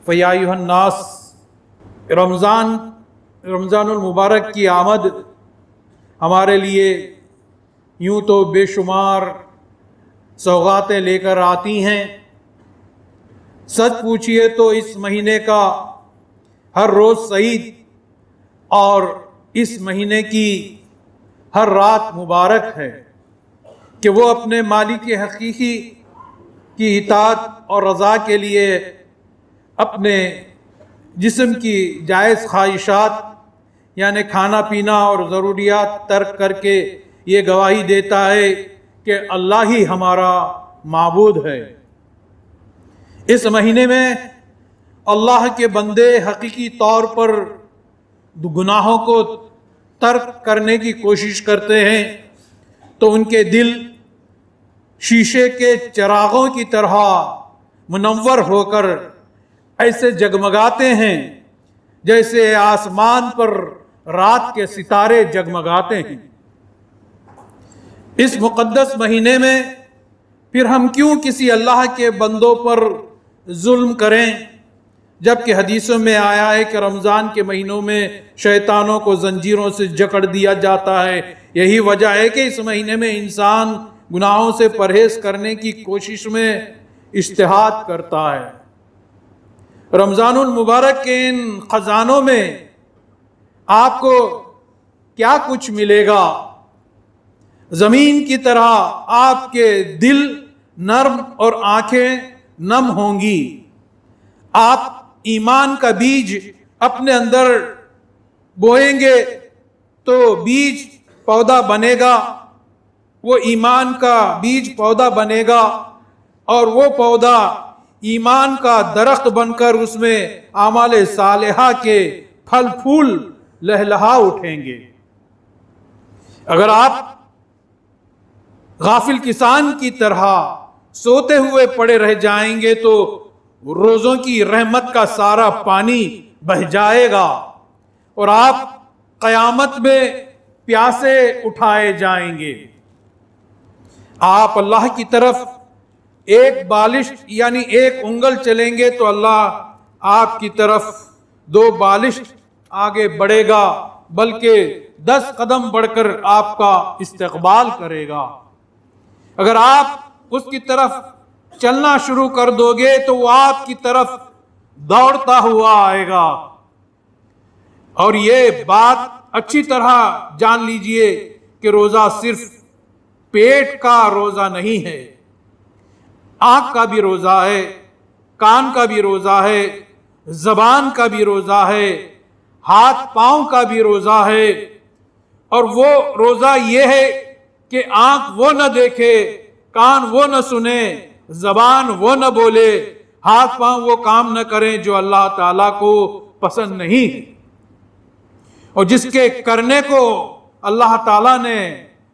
फ़या अय्युहन्नास, रमज़ानुल मुबारक की आमद हमारे लिए यूँ तो बेशुमार सौगातें लेकर आती हैं। सच पूछिए तो इस महीने का हर रोज़ सईद और इस महीने की हर रात मुबारक है कि वो अपने मालिक हकीकी की इताअत और रज़ा के लिए अपने जिस्म की जायज़ ख्वाहिशात यानी खाना पीना और ज़रूरियात तर्क करके ये गवाही देता है कि अल्लाह ही हमारा माबूद है। इस महीने में अल्लाह के बंदे हकीकी तौर पर गुनाहों को तर्क करने की कोशिश करते हैं तो उनके दिल शीशे के चिरागों की तरह मुनव्वर होकर ऐसे जगमगाते हैं जैसे आसमान पर रात के सितारे जगमगाते हैं। इस मुक़द्दस महीने में फिर हम क्यों किसी अल्लाह के बंदों पर जुल्म करें, जबकि हदीसों में आया है कि रमज़ान के महीनों में शैतानों को जंजीरों से जकड़ दिया जाता है। यही वजह है कि इस महीने में इंसान गुनाहों से परहेज करने की कोशिश में इज्तिहाद करता है। रमज़ानुल मुबारक के इन खजानों में आपको क्या कुछ मिलेगा। ज़मीन की तरह आपके दिल नर्म और आंखें नम होंगी। आप ईमान का बीज अपने अंदर बोएंगे तो बीज पौधा बनेगा, वो ईमान का बीज पौधा बनेगा और वो पौधा ईमान का दरख्त बनकर उसमें आमाले सालेहा के फल फूल लहलहा उठेंगे। अगर आप गाफिल किसान की तरह सोते हुए पड़े रह जाएंगे तो रोजों की रहमत का सारा पानी बह जाएगा और आप कयामत में प्यासे उठाए जाएंगे। आप अल्लाह की तरफ एक बालिश यानी एक उंगल चलेंगे तो अल्लाह आपकी तरफ 2 बालिश आगे बढ़ेगा, बल्कि 10 कदम बढ़कर आपका इस्तकबाल करेगा। अगर आप उसकी तरफ चलना शुरू कर दोगे तो वो आपकी तरफ दौड़ता हुआ आएगा। और ये बात अच्छी तरह जान लीजिए कि रोजा सिर्फ पेट का रोजा नहीं है, आंख का भी रोजा है, कान का भी रोजा है, जबान का भी रोजा है, हाथ पांव का भी रोजा है। और वो रोजा ये है कि आंख वो न देखे, कान वो न सुने, जबान वो न बोले, हाथ पांव वो काम न करें जो अल्लाह ताला को पसंद नहीं है और जिसके करने को अल्लाह ताला ने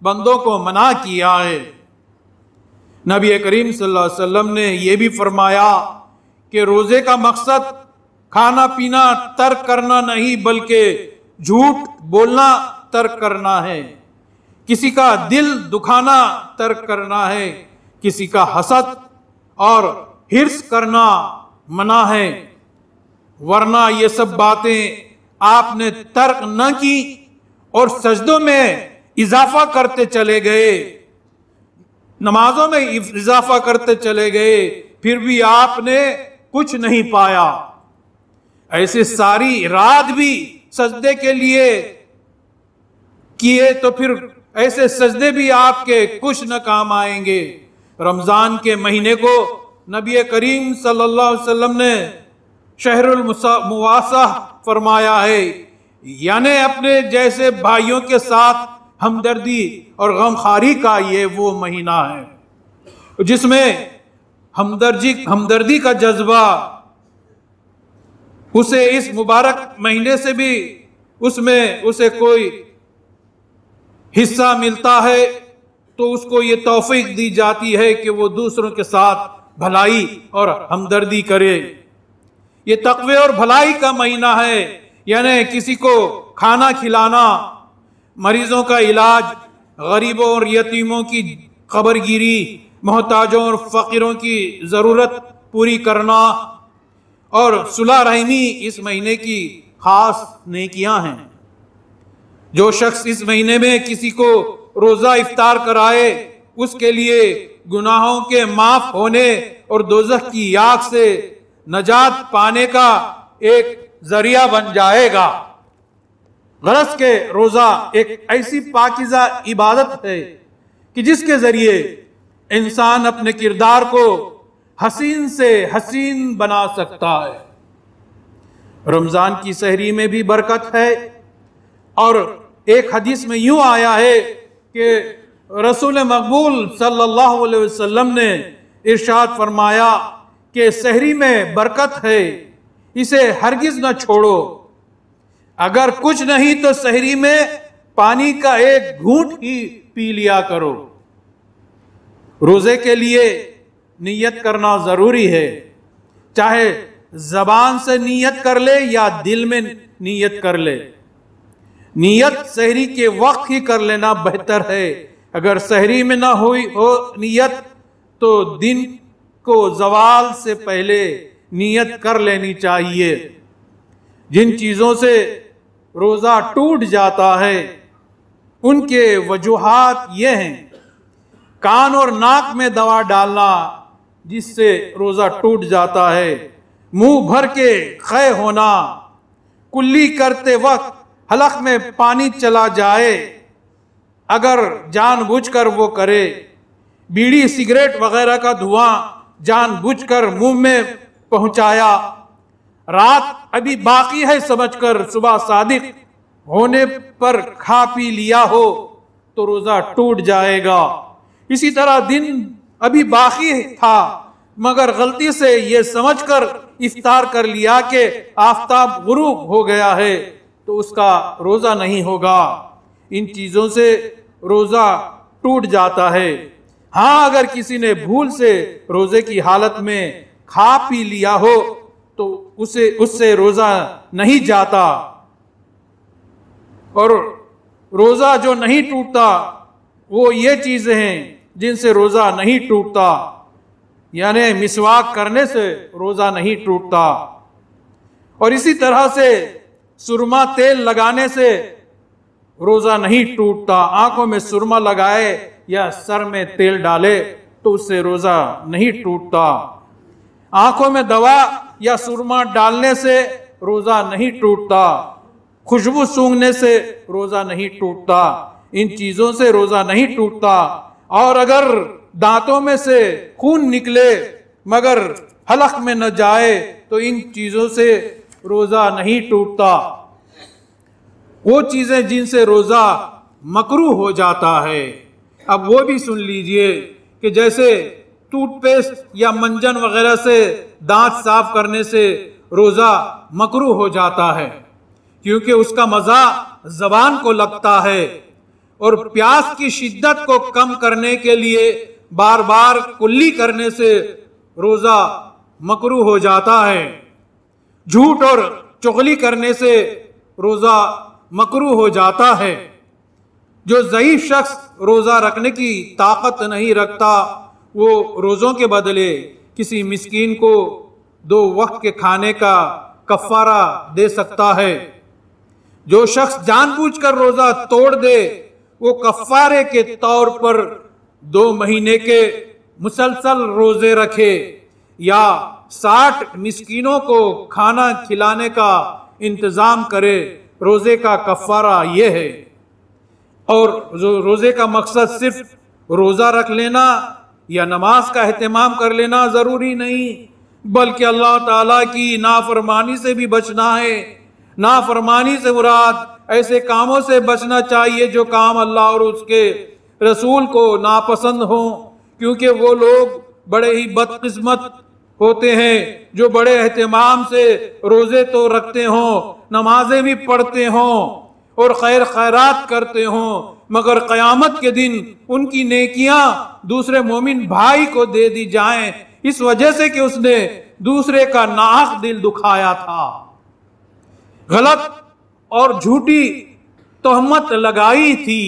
बंदों को मना किया है। नबी करीम सल्लल्लाहु अलैहि वसल्लम ने यह भी फरमाया कि रोजे का मकसद खाना पीना तर्क करना नहीं बल्कि झूठ बोलना तर्क करना है, किसी का दिल दुखाना तर्क करना है, किसी का हसद और हिर्स करना मना है। वरना ये सब बातें आपने तर्क न की और सजदों में इजाफा करते चले गए, नमाजों में इजाफा करते चले गए, फिर भी आपने कुछ नहीं पाया। ऐसे सारी रात भी सजदे के लिए किए तो फिर ऐसे सजदे भी आपके कुछ न काम आएंगे। रमजान के महीने को नबी करीम सल्लल्लाहु अलैहि वसल्लम ने शहरुल मुवासाह फरमाया है, यानी अपने जैसे भाइयों के साथ हमदर्दी और गमखारी का ये वो महीना है जिसमें हमदर्दी का जज्बा उसे इस मुबारक महीने से भी उसमें उसे कोई हिस्सा मिलता है तो उसको ये तौफीक दी जाती है कि वो दूसरों के साथ भलाई और हमदर्दी करे। ये तक़वे और भलाई का महीना है, यानी किसी को खाना खिलाना, मरीजों का इलाज, गरीबों और यतीमों की खबरगिरी, मोहताजों और फ़कीरों की ज़रूरत पूरी करना और सुलह रहमी इस महीने की खास नेकियां हैं। जो शख्स इस महीने में किसी को रोजा इफ्तार कराए उसके लिए गुनाहों के माफ होने और दोज़ख की आग से नजात पाने का एक जरिया बन जाएगा। गरज के रोजा एक ऐसी पाकीज़ा इबादत है कि जिसके जरिए इंसान अपने किरदार को हसीन से हसीन बना सकता है। रमजान की सहरी में भी बरकत है और एक हदीस में यूं आया है कि रसूल मकबूल सल्लल्लाहु अलैहि वसल्लम ने इरशाद फरमाया कि सहरी में बरकत है, इसे हरगिज न छोड़ो। अगर कुछ नहीं तो सहरी में पानी का एक घूंट ही पी लिया करो। रोजे के लिए नियत करना जरूरी है, चाहे जबान से नियत कर ले या दिल में नियत कर ले। नियत सहरी के वक्त ही कर लेना बेहतर है। अगर सहरी में ना हुई हो नियत तो दिन को जवाल से पहले नियत कर लेनी चाहिए। जिन चीजों से रोजा टूट जाता है उनके वजूहात ये हैं: कान और नाक में दवा डालना जिससे रोजा टूट जाता है, मुंह भर के कै होना, कुल्ली करते वक्त हलक में पानी चला जाए अगर जानबूझकर वो करे, बीड़ी सिगरेट वगैरह का धुआं जानबूझकर मुंह में पहुंचाया, रात अभी बाकी है समझकर सुबह सादिक होने पर खा पी लिया हो तो रोजा टूट जाएगा। इसी तरह दिन अभी बाकी था मगर गलती से ये समझकर इफ्तार कर लिया कि आफताब गुरूब हो गया है तो उसका रोजा नहीं होगा। इन चीजों से रोजा टूट जाता है। हाँ, अगर किसी ने भूल से रोजे की हालत में खा पी लिया हो तो उससे रोजा नहीं जाता। और रोजा जो नहीं टूटता वो ये चीजें हैं जिनसे रोजा नहीं टूटता, यानी मिसवाक करने से रोजा नहीं टूटता। और इसी तरह से सुरमा तेल लगाने से रोजा नहीं टूटता। आंखों में सुरमा लगाए या सर में तेल डाले तो उससे रोजा नहीं टूटता। आंखों में दवा या सुरमा डालने से रोजा नहीं टूटता। खुशबू सूंघने से रोजा नहीं टूटता। इन चीजों से रोजा नहीं टूटता। और अगर दांतों में से खून निकले मगर हलक में न जाए तो इन चीजों से रोजा नहीं टूटता। वो चीजें जिनसे रोजा मकरूह हो जाता है, अब वो भी सुन लीजिए कि जैसे टूथपेस्ट या मंजन वगैरह से दांत साफ करने से रोजा मकरूह हो जाता है क्योंकि उसका मजा जबान को लगता है और प्यास की शिद्दत को कम करने के लिए बार बार कुल्ली करने से रोजा मकरूह हो जाता है। झूठ और चुगली करने से रोजा मकरूह हो जाता है। जो ज़ईफ शख्स रोजा रखने की ताकत नहीं रखता वो रोजों के बदले किसी मिस्कीन को 2 वक्त के खाने का कफारा दे सकता है। जो शख्स जानबूझकर रोजा तोड़ दे वो कफारे के तौर पर 2 महीने के मुसलसल रोजे रखे या 60 मिस्कीनों को खाना खिलाने का इंतजाम करे। रोजे का कफारा ये है। और रोजे का मकसद सिर्फ रोजा रख लेना या नमाज का एहतमाम कर लेना जरूरी नहीं, बल्कि अल्लाह ताला की नाफरमानी से भी बचना है। नाफरमानी से मुराद ऐसे कामों से बचना चाहिए जो काम अल्लाह और उसके रसूल को नापसंद हो, क्योंकि वो लोग बड़े ही बदकिस्मत होते हैं जो बड़े एहतमाम से रोजे तो रखते हों, नमाजें भी पढ़ते हों और खैर खैरात करते हों, मगर क़यामत के दिन उनकी नेकियां दूसरे मोमिन भाई को दे दी जाएं इस वजह से कि उसने दूसरे का नाहक दिल दुखाया था, गलत और झूठी तोहमत लगाई थी,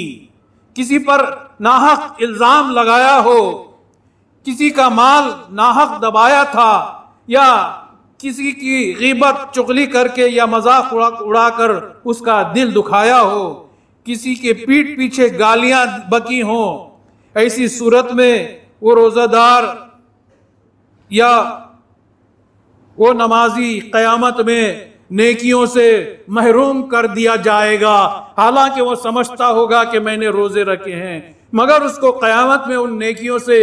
किसी पर नाहक इल्जाम लगाया हो, किसी का माल नाहक दबाया था या किसी की गीबत चुगली करके या मजाक उड़ाकर उसका दिल दुखाया हो, किसी के पीठ पीछे गालियां बकी हों, ऐसी सूरत में वो रोजादार या वो नमाजी क़यामत में नेकियों से महरूम कर दिया जाएगा। हालांकि वो समझता होगा कि मैंने रोजे रखे हैं, मगर उसको क़यामत में उन नेकियों से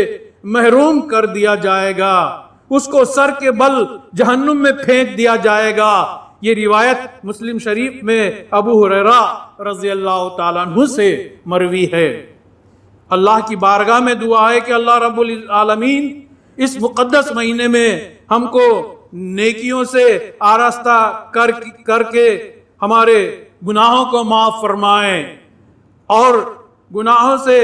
महरूम कर दिया जाएगा। उसको सर के बल जहन्नुम में फेंक दिया जाएगा। ये रिवायत मुस्लिम शरीफ में अबू हुरैरा रज़ी अल्लाह ताला अन्हु से मरवी है। अल्लाह की बारगाह में दुआ है कि अल्लाह रब्बुल आलमीन इस मुक़द्दस महीने में हमको नेकियों से आरास्ता करके हमारे गुनाहों को माफ फरमाए और गुनाहों से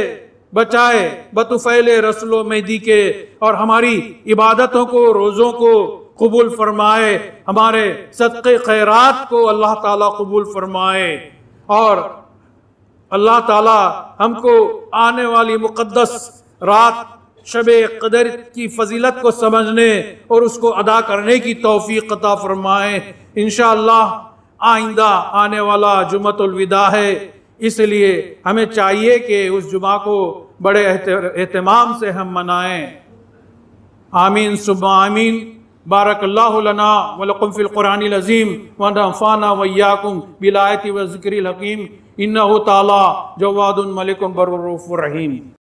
बचाए बतुफैल रसूल मेहदी के, और हमारी इबादतों को, रोज़ों को कबूल फरमाए, हमारे सदक़े खैरात को अल्लाह ताला कबूल फरमाए, और अल्लाह ताला हमको आने वाली मुक़द्दस रात शबे क़दर की फजीलत को समझने और उसको अदा करने की तौफीक अता फरमाए। इंशाअल्लाह आइंदा आने वाला जुम्मतुल विदा है, इसलिए हमें चाहिए कि उस जुमा को बड़े एहतमाम से हम मनाएं। आमीन सुब्मा आमीन। बारकल्लाहु लना व लकुम फिल कुरानिल अज़ीम व नफ़अना व इय्याकुम बिल आयति व ज़िक्रिल हकीम। इन्नहु तआला जवादुन मलिकुम बर्रुर रहीम।